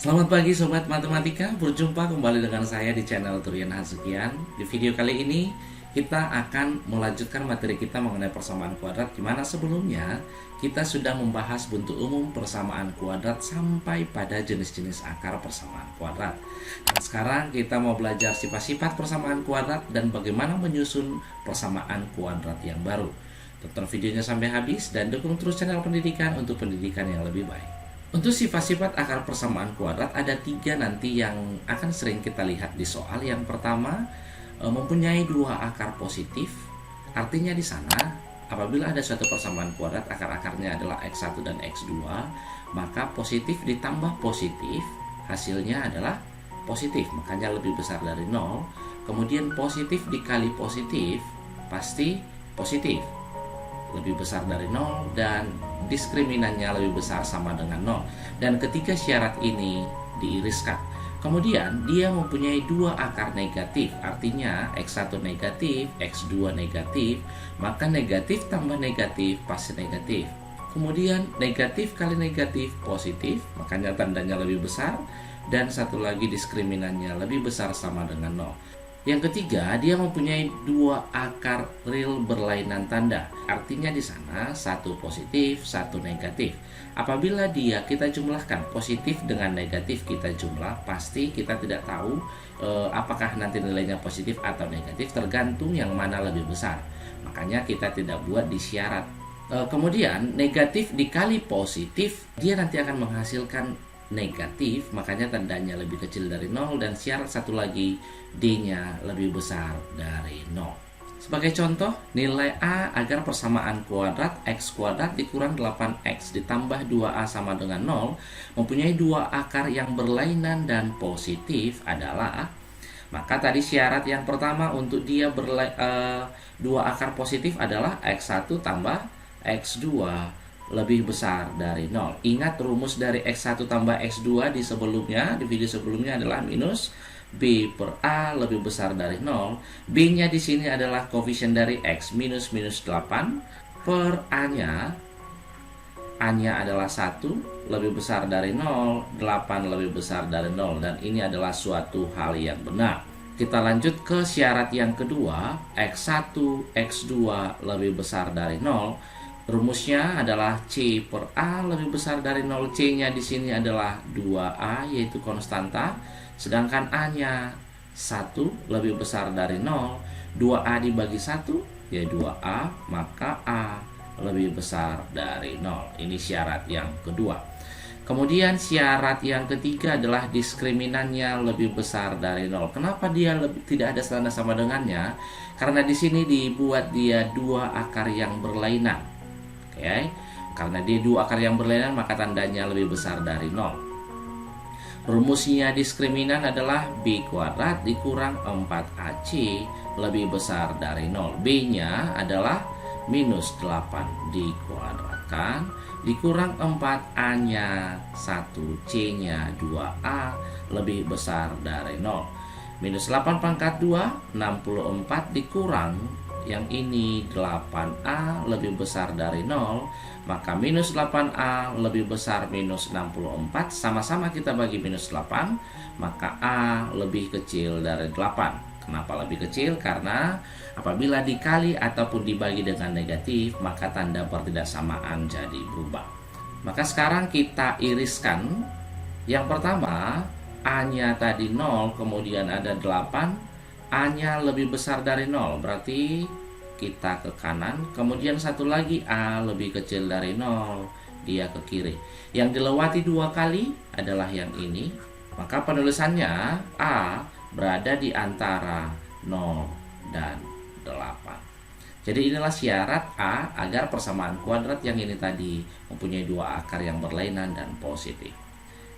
Selamat pagi Sobat Matematika, berjumpa kembali dengan saya di channel Turian Hasukian. Di video kali ini kita akan melanjutkan materi kita mengenai persamaan kuadrat, di mana sebelumnya kita sudah membahas bentuk umum persamaan kuadrat sampai pada jenis-jenis akar persamaan kuadrat. Dan sekarang kita mau belajar sifat-sifat persamaan kuadrat dan bagaimana menyusun persamaan kuadrat yang baru. Tonton videonya sampai habis dan dukung terus channel pendidikan untuk pendidikan yang lebih baik. Untuk sifat-sifat akar persamaan kuadrat ada 3 nanti yang akan sering kita lihat di soal. Yang pertama, mempunyai 2 akar positif. Artinya di sana apabila ada suatu persamaan kuadrat akar-akarnya adalah X1 dan X2, maka positif ditambah positif hasilnya adalah positif, makanya lebih besar dari 0. Kemudian positif dikali positif pasti positif, lebih besar dari 0, dan diskriminannya lebih besar sama dengan 0. Dan ketika syarat ini diiriskan, kemudian dia mempunyai 2 akar negatif, artinya X1 negatif, X2 negatif, maka negatif tambah negatif pasti negatif. Kemudian negatif kali negatif positif, makanya tandanya lebih besar, dan satu lagi diskriminannya lebih besar sama dengan 0. Yang ketiga, dia mempunyai 2 akar real berlainan tanda. Artinya di sana satu positif, satu negatif. Apabila kita jumlahkan positif dengan negatif kita jumlah, pasti kita tidak tahu apakah nanti nilainya positif atau negatif, tergantung yang mana lebih besar. Makanya kita tidak buat di syarat. Kemudian negatif dikali positif, dia nanti akan menghasilkan negatif, makanya tandanya lebih kecil dari 0, dan syarat satu lagi D-nya lebih besar dari 0. Sebagai contoh, nilai A agar persamaan kuadrat X kuadrat dikurang 8X ditambah 2A sama dengan 0 mempunyai 2 akar yang berlainan dan positif adalah, maka tadi syarat yang pertama untuk dia 2 akar positif adalah X1 tambah X2 lebih besar dari 0. Ingat rumus dari X1 tambah X2 di video sebelumnya adalah minus B per A lebih besar dari 0. B-nya di sini adalah koefisien dari X, minus 8 per A-nya. A-nya adalah 1 lebih besar dari 0, 8 lebih besar dari 0, dan ini adalah suatu hal yang benar. Kita lanjut ke syarat yang kedua, X1, X2 lebih besar dari 0. Rumusnya adalah C per A lebih besar dari 0. C-nya di sini adalah 2A, yaitu konstanta. Sedangkan A-nya 1 lebih besar dari 0. 2A dibagi 1, ya 2A, maka A lebih besar dari 0. Ini syarat yang kedua. Kemudian syarat yang ketiga adalah diskriminannya lebih besar dari 0. Kenapa dia tidak ada tanda sama dengannya? Karena di sini dibuat dia 2 akar yang berlainan. Oke, karena dia 2 akar yang berlainan maka tandanya lebih besar dari 0. Rumusnya diskriminan adalah B kuadrat dikurang 4AC lebih besar dari 0. B-nya adalah minus 8 dikuadratkan dikurang 4A-nya 1, C-nya 2A lebih besar dari 0. Minus 8 pangkat 2, 64 dikurang yang ini 8A lebih besar dari 0, maka minus 8A lebih besar minus 64, sama-sama kita bagi minus 8, maka A lebih kecil dari 8. Kenapa lebih kecil? Karena apabila dikali ataupun dibagi dengan negatif, maka tanda pertidaksamaan jadi berubah. Maka sekarang kita iriskan. Yang pertama, A-nya tadi 0, kemudian ada 8, A-nya lebih besar dari 0, berarti kita ke kanan. Kemudian satu lagi A lebih kecil dari 0, dia ke kiri. Yang dilewati 2 kali adalah yang ini, maka penulisannya A berada di antara 0 dan 8. Jadi inilah syarat A agar persamaan kuadrat yang ini tadi mempunyai 2 akar yang berlainan dan positif.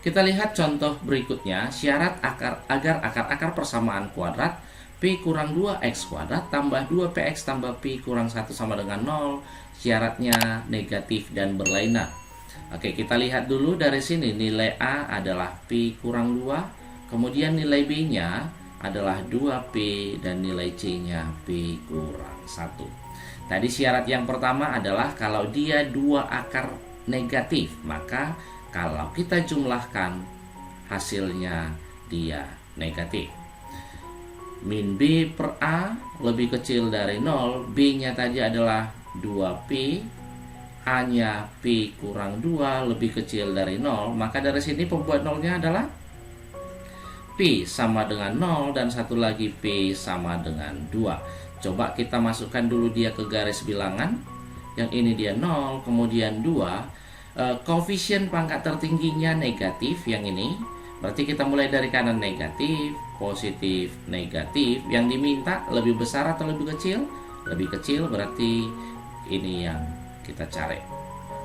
Kita lihat contoh berikutnya, syarat agar akar-akar persamaan kuadrat P kurang 2X kuadrat tambah 2PX tambah P kurang 1 sama dengan 0. Syaratnya negatif dan berlainan. Oke, kita lihat dulu dari sini. Nilai A adalah P kurang 2. Kemudian nilai B-nya adalah 2P dan nilai C-nya P kurang 1. Tadi syarat yang pertama adalah kalau dia 2 akar negatif, maka kalau kita jumlahkan hasilnya dia negatif. Min B per A lebih kecil dari 0, B-nya tadi adalah 2P, A-nya P kurang 2 lebih kecil dari 0, maka dari sini pembuat nolnya adalah P sama dengan 0 dan satu lagi P sama dengan 2. Coba kita masukkan dulu dia ke garis bilangan. Yang ini dia 0, kemudian 2. Koefisien pangkat tertingginya negatif yang ini. Berarti kita mulai dari kanan negatif, positif, negatif. Yang diminta lebih besar atau lebih kecil? Lebih kecil, berarti ini yang kita cari.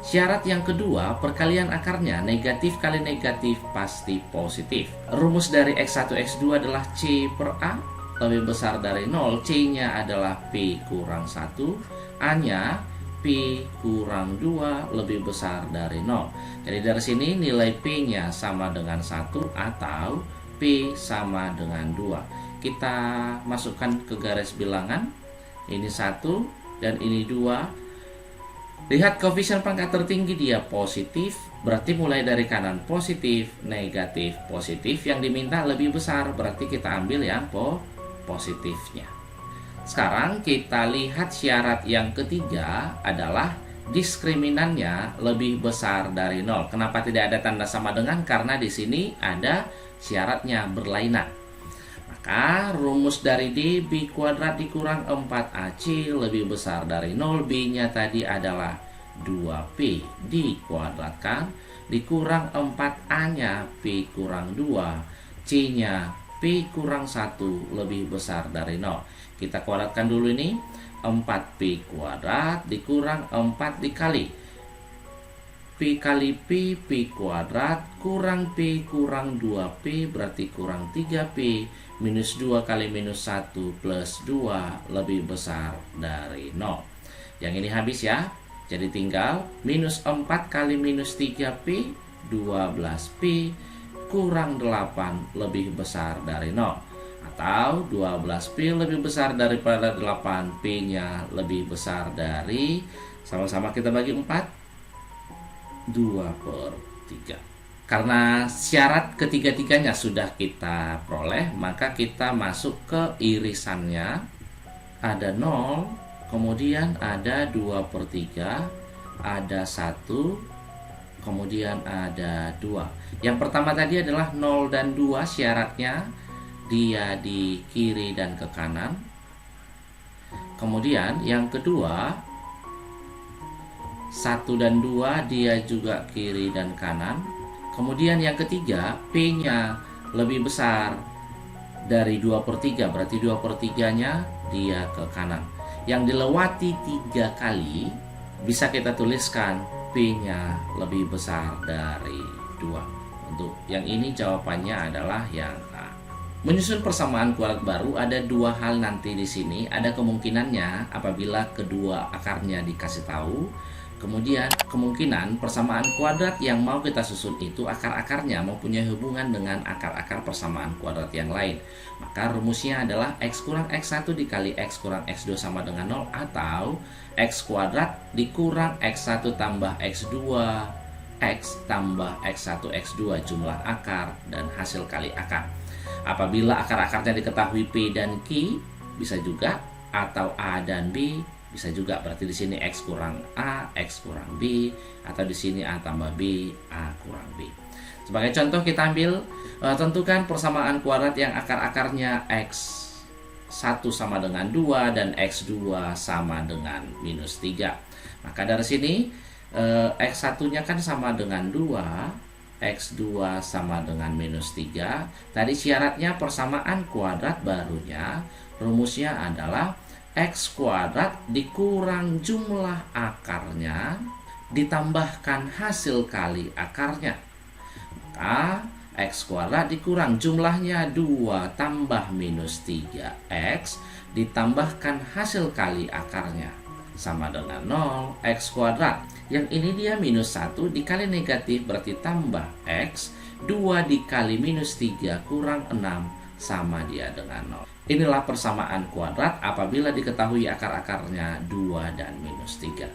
Syarat yang kedua, perkalian akarnya negatif kali negatif pasti positif. Rumus dari X1 X2 adalah C per A lebih besar dari 0. C-nya adalah P kurang 1, A-nya P kurang 2 lebih besar dari 0. Jadi dari sini nilai P-nya sama dengan 1 atau P sama dengan 2. Kita masukkan ke garis bilangan. Ini 1 dan ini 2. Lihat koefisien pangkat tertinggi dia positif, berarti mulai dari kanan positif, negatif, positif. Yang diminta lebih besar, berarti kita ambil yang positifnya. Sekarang kita lihat syarat yang ketiga adalah diskriminannya lebih besar dari 0. Kenapa tidak ada tanda sama dengan? Karena di sini ada syaratnya berlainan. Maka rumus dari D B kuadrat dikurang 4AC lebih besar dari 0. B-nya tadi adalah 2P dikuadratkan dikurang 4A-nya P kurang 2, C-nya P kurang 1 lebih besar dari 0. Kita kuadratkan dulu ini. 4P kuadrat dikurang 4 dikali P kali P, P kuadrat kurang P kurang 2P berarti kurang 3P minus 2 kali minus 1 plus 2 lebih besar dari 0. Yang ini habis ya. Jadi tinggal minus 4 kali minus 3P 12P kurang 8 lebih besar dari 0. Atau 12P lebih besar daripada 8, P-nya lebih besar dari, sama-sama kita bagi 4, 2/3. Karena syarat ketiga-tiganya sudah kita peroleh, maka kita masuk ke irisannya. Ada 0, kemudian ada 2/3, ada 1, kemudian ada 2. Yang pertama tadi adalah 0 dan 2 syaratnya dia di kiri dan ke kanan. Kemudian yang kedua 1 dan 2 dia juga kiri dan kanan. Kemudian yang ketiga P-nya lebih besar dari 2/3, berarti 2/3-nya dia ke kanan. Yang dilewati 3 kali bisa kita tuliskan P-nya lebih besar dari 2. Untuk yang ini jawabannya adalah yang A. Menyusun persamaan kuadrat baru ada 2 hal nanti di sini. Ada kemungkinannya apabila kedua akarnya dikasih tahu. Kemudian kemungkinan persamaan kuadrat yang mau kita susun itu akar-akarnya mempunyai hubungan dengan akar-akar persamaan kuadrat yang lain. Maka rumusnya adalah X kurang X1 dikali X kurang X2 sama dengan 0 atau X kuadrat dikurang X1 tambah X2 X tambah X1 X2 jumlah akar dan hasil kali akar. Apabila akar-akarnya diketahui P dan Q bisa juga, atau A dan B bisa juga. Berarti di sini X kurang A, X kurang B, atau di sini A tambah B, A kurang B. Sebagai contoh kita ambil tentukan persamaan kuadrat yang akar-akarnya X1 sama dengan 2 dan X2 sama dengan minus 3. Maka dari sini X1-nya kan sama dengan 2, X2 sama dengan minus 3. Tadi syaratnya persamaan kuadrat barunya, rumusnya adalah X kuadrat dikurang jumlah akarnya ditambahkan hasil kali akarnya. Maka X kuadrat dikurang jumlahnya 2 tambah minus 3X ditambahkan hasil kali akarnya sama dengan 0. X kuadrat yang ini dia minus 1 dikali negatif berarti tambah X, 2 dikali minus 3 kurang 6 sama dia dengan 0. Inilah persamaan kuadrat apabila diketahui akar-akarnya 2 dan minus 3.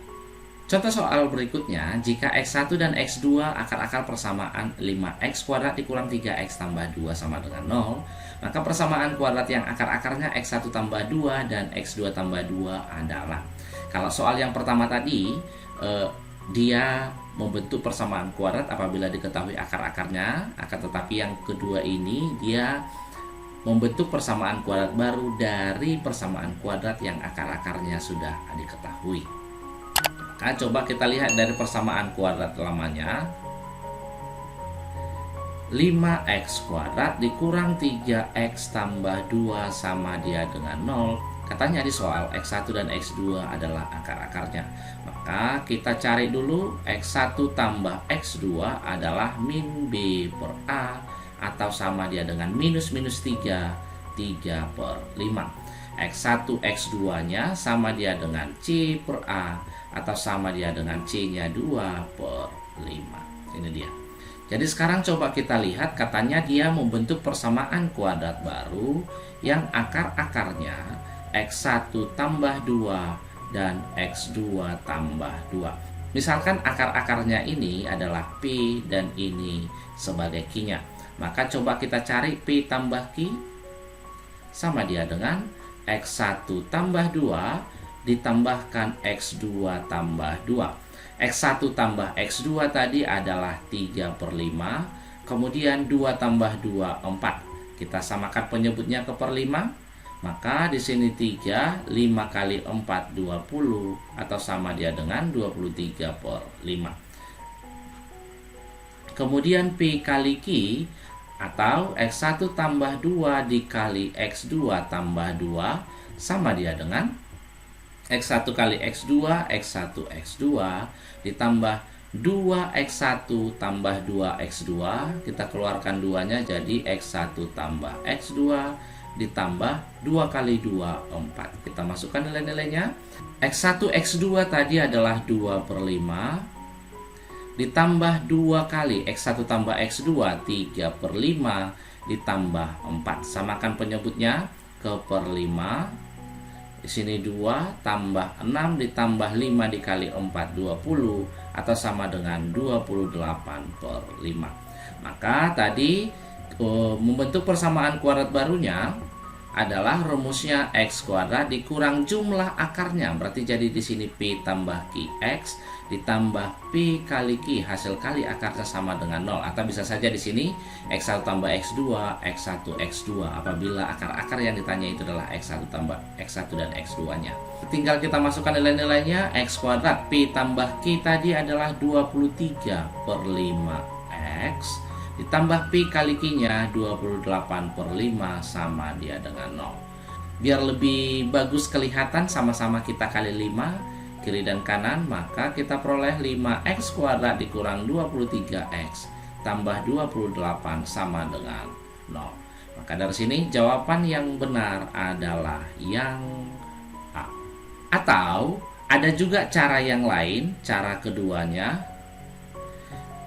Contoh soal berikutnya, jika X1 dan X2 akar-akar persamaan 5X kuadrat dikurang 3X tambah 2 sama dengan 0, maka persamaan kuadrat yang akar-akarnya X1 tambah 2 dan X2 tambah 2 adalah. Kalau soal yang pertama tadi, dia membentuk persamaan kuadrat apabila diketahui akar-akarnya, akan tetapi yang kedua ini dia membentuk persamaan kuadrat baru dari persamaan kuadrat yang akar-akarnya sudah diketahui. Nah, coba kita lihat dari persamaan kuadrat lamanya. 5X kuadrat dikurang 3X tambah 2 sama dia dengan 0. Katanya di soal X1 dan X2 adalah akar-akarnya. Maka kita cari dulu X1 tambah X2 adalah min B per A atau sama dia dengan minus 3 per 5. X1 X2 nya sama dia dengan C per A atau sama dia dengan C-nya 2 per 5. Ini dia. Jadi sekarang coba kita lihat, katanya dia membentuk persamaan kuadrat baru yang akar-akarnya X1 tambah 2 dan X2 tambah 2. Misalkan akar-akarnya ini adalah P dan ini sebagai Q-nya. Maka coba kita cari P tambah Q sama dia dengan X1 tambah 2 ditambahkan X2 tambah 2. X1 tambah X2 tadi adalah 3 per 5. Kemudian 2 tambah 2, 4. Kita samakan penyebutnya ke per 5. Maka di sini 3, 5 kali 4, 20. Atau sama dia dengan 23 per 5. Kemudian P kali Q atau X1 tambah 2 dikali X2 tambah 2 sama dia dengan X1 kali X2, X1 X2 ditambah 2X1 tambah 2X2. Kita keluarkan 2-nya jadi X1 tambah X2 ditambah 2 kali 2, 4. Kita masukkan nilai-nilainya. X1 X2 tadi adalah 2 per 5 ditambah 2 kali X1 tambah X2 3 per 5 ditambah 4. Samakan penyebutnya ke per 5. Di sini 2 tambah 6 ditambah 5 dikali 4, 20 atau sama dengan 28 per 5. Maka tadi membentuk persamaan kuadrat barunya adalah rumusnya X kuadrat dikurang jumlah akarnya. Berarti jadi di sini P tambah QX ditambah P kali Q, hasil kali akarnya sama dengan 0. Atau bisa saja di sini X1 tambah X2, X1 X2 apabila akar-akar yang ditanya itu adalah X1 tambah X1 dan X2-nya. Tinggal kita masukkan nilai-nilainya. X kuadrat P tambah Q tadi adalah 23 per 5X ditambah P kali Q-nya 28 per 5 sama dia dengan 0. Biar lebih bagus kelihatan, sama-sama kita kali 5 kiri dan kanan, maka kita peroleh 5X kuadrat dikurang 23X tambah 28 sama dengan 0. Maka dari sini jawaban yang benar adalah yang A. Atau ada juga cara yang lain, cara keduanya.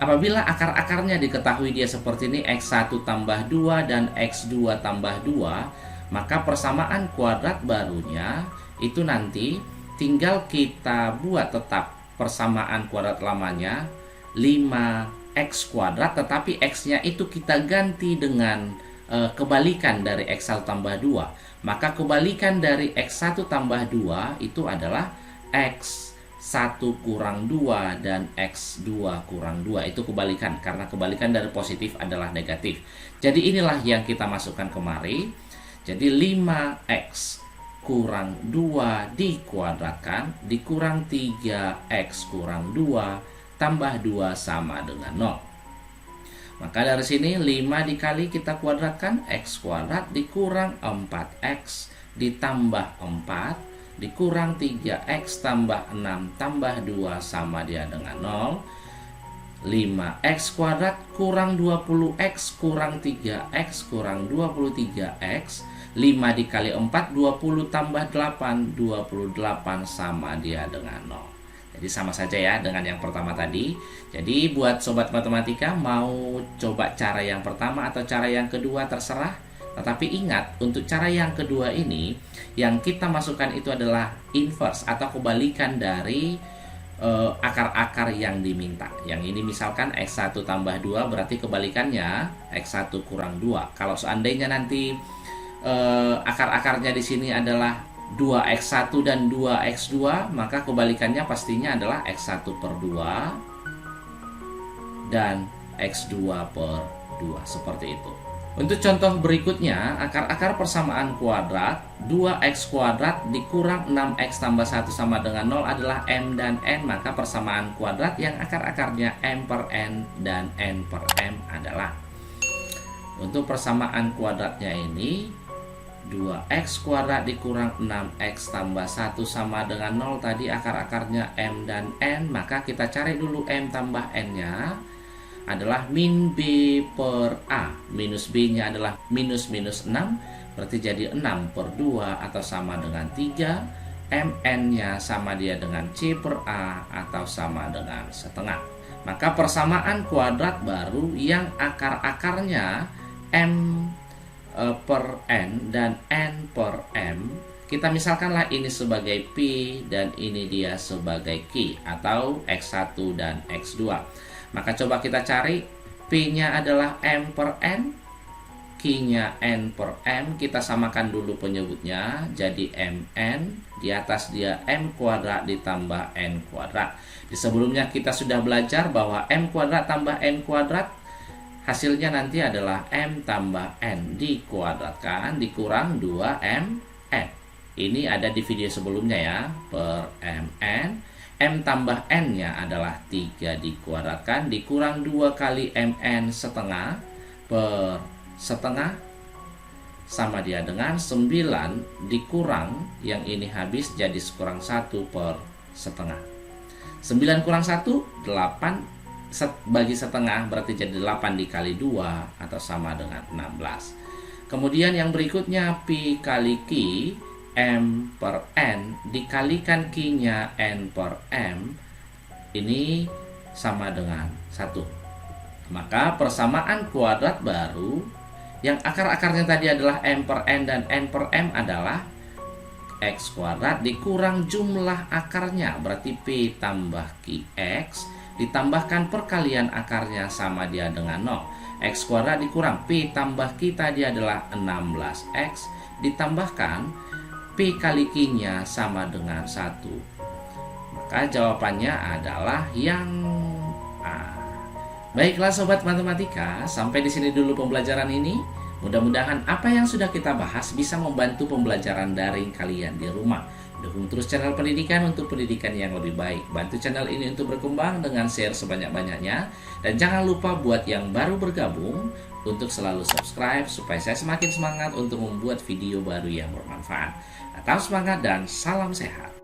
Apabila akar-akarnya diketahui dia seperti ini, X1 tambah 2 dan X2 tambah 2, maka persamaan kuadrat barunya itu nanti tinggal kita buat tetap persamaan kuadrat lamanya 5X kuadrat, tetapi X-nya itu kita ganti dengan kebalikan dari X1 tambah 2. Maka kebalikan dari X1 tambah 2 itu adalah X1 kurang 2 dan X2 kurang 2. Itu kebalikan, karena kebalikan dari positif adalah negatif. Jadi inilah yang kita masukkan kemari. Jadi 5X kurang 2 dikuadratkan dikurang 3X kurang 2 tambah 2 sama dengan 0. Maka dari sini 5 dikali kita kuadratkan, X kuadrat dikurang 4X ditambah 4 dikurang 3X tambah 6 tambah 2 sama dia dengan 0. 5X kuadrat kurang 20X kurang 3X kurang 23X. 5 dikali 4, 20 tambah 8, 28 sama dia dengan 0. Jadi sama saja ya dengan yang pertama tadi. Jadi buat sobat matematika, mau coba cara yang pertama atau cara yang kedua terserah. Tetapi ingat, untuk cara yang kedua ini, yang kita masukkan itu adalah inverse atau kebalikan dari akar-akar yang diminta. Yang ini misalkan X1 tambah 2 berarti kebalikannya X1 kurang 2. Kalau seandainya nanti akar-akarnya di sini adalah 2x1 dan 2x2, maka kebalikannya pastinya adalah x1 per 2 dan x2 per 2, seperti itu. Untuk contoh berikutnya, akar-akar persamaan kuadrat 2x kuadrat dikurang 6x tambah 1 sama dengan 0 adalah m dan n, maka persamaan kuadrat yang akar-akarnya m per n dan n per m adalah, untuk persamaan kuadratnya ini 2x kuadrat dikurang 6x tambah 1 sama dengan 0, tadi akar-akarnya m dan n, maka kita cari dulu m tambah n nya adalah min b per a, minus b nya adalah minus 6, berarti jadi 6 per 2 atau sama dengan 3, mn nya sama dia dengan c per a atau sama dengan setengah. Maka persamaan kuadrat baru yang akar-akarnya m per n dan n per m, kita misalkanlah ini sebagai P dan ini dia sebagai Q atau X1 dan X2. Maka coba kita cari, P nya adalah m per n, Q nya n per m, kita samakan dulu penyebutnya jadi mn, di atas dia m kuadrat ditambah n kuadrat. Di sebelumnya kita sudah belajar bahwa m kuadrat tambah n kuadrat hasilnya nanti adalah m tambah n dikuadratkan dikurang 2mn. Ini ada di video sebelumnya ya, per mn. M tambah n nya adalah 3 dikuadratkan dikurang 2 kali mn setengah per setengah sama dia dengan 9 dikurang, yang ini habis jadi kurang 1 per setengah. 9 kurang 1, 8 bagi setengah berarti jadi 8 dikali 2 atau sama dengan 16. Kemudian yang berikutnya Pi kali Q, m per n dikalikan Q nya n per m, ini sama dengan 1. Maka persamaan kuadrat baru yang akar-akarnya tadi adalah m per n dan n per m adalah x kuadrat dikurang jumlah akarnya, berarti P tambah QX ditambahkan perkalian akarnya sama dia dengan 0. X kuadrat dikurang P tambah Q tadi adalah 16x ditambahkan P kali Q nya sama dengan 1. Maka jawabannya adalah yang A. Baiklah sobat matematika, sampai di sini dulu pembelajaran ini. Mudah-mudahan apa yang sudah kita bahas bisa membantu pembelajaran daring kalian di rumah. Dukung terus channel pendidikan untuk pendidikan yang lebih baik. Bantu channel ini untuk berkembang dengan share sebanyak-banyaknya. Dan jangan lupa buat yang baru bergabung untuk selalu subscribe supaya saya semakin semangat untuk membuat video baru yang bermanfaat. Tetap semangat dan salam sehat.